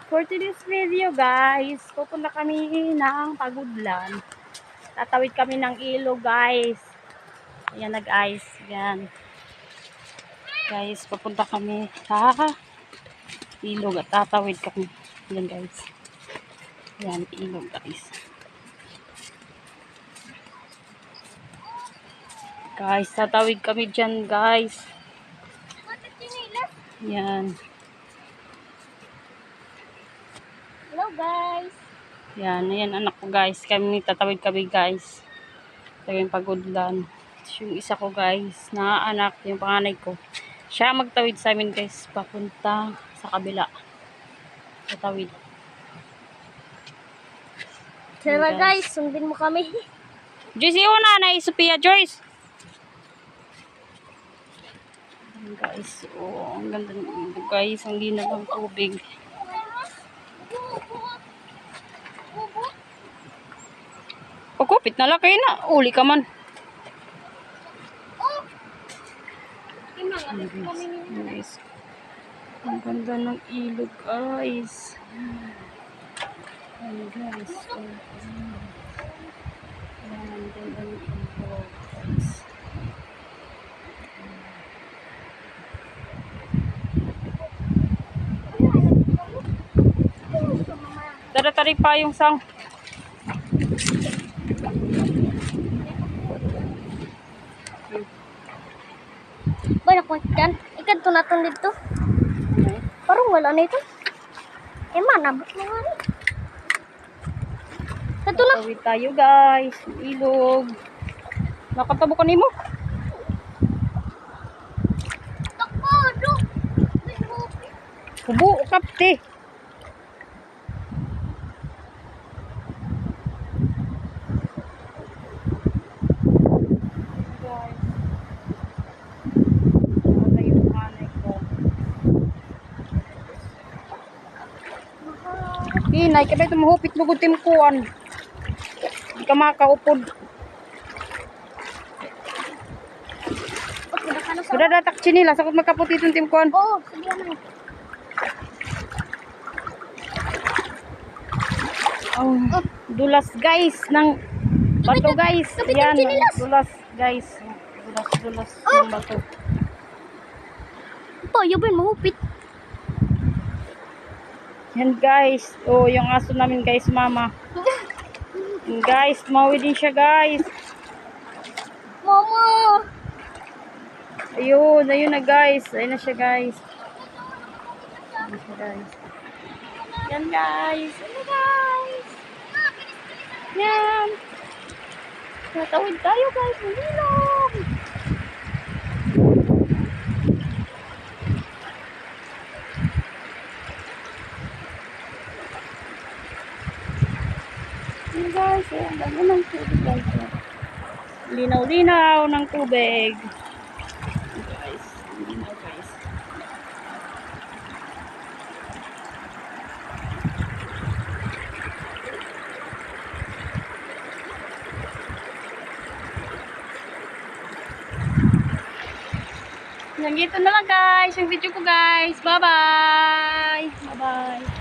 For today's video guys, pupunta kami ng Pagudlan. Tatawid kami ng ilog guys. Ayan na guys, yan. Guys, pupunta kami sa ilog at tatawid kami. Yan guys. Yan, ilog guys. Guys, tatawid kami dyan guys. Yan. Hello guys. Yan, ayan anak ko guys. Kami tatawid kami guys. Sa yung Pagudlan. Yung isa ko guys, na anak, yung panganay ko. Siya magtawid sa amin guys, papunta sa kabila. Tatawid. Tara guys, sundin mo kami. Joyce, iwan na Sophia, Joyce. Guys, oh, ang ganda ng ilog guys, ang linaw ng tubig. Pagkupit na lang kayo na, uli ka man. Guys, ang ganda ng ilog guys. Ayan guys, oh. Ayan, ang ganda ng ilog guys. Tara-tari pa yung sang. Ba nakwatyan? Ikan to naton dito. Parang wala na ito. Mana but mo nga rin. Ito na. Tawid tayo guys, ilog. Nakatabo ka nimo? Takbo, do. Kubo, kapte. Inay, kada ito mahupit lugod timkuan. Hindi ka makaupod. Sudah datak chinila, sakot magkaputi itong timkuan. Oo, sabihan na. Oh, dulas guys ng bato guys. kapit ang Yan, chinilas. dulas guys. Dulas ng bato. Ito, yun mahupit. Yan guys. Oh, yung aso namin guys, mama. Yan, guys, mawi din siya guys. Mama. Ayun, ayun na guys. Ayun na siya guys. Ayun siya guys. Yan guys. Ano guys? Yan. Natawid tayo guys. Ilog. Yan guys. Ang dami ng tubig guys. Linaw-linaw ng tubig. Guys. Linaw guys. Yan, dito na lang guys, yung video ko guys. Bye-bye! Bye-bye!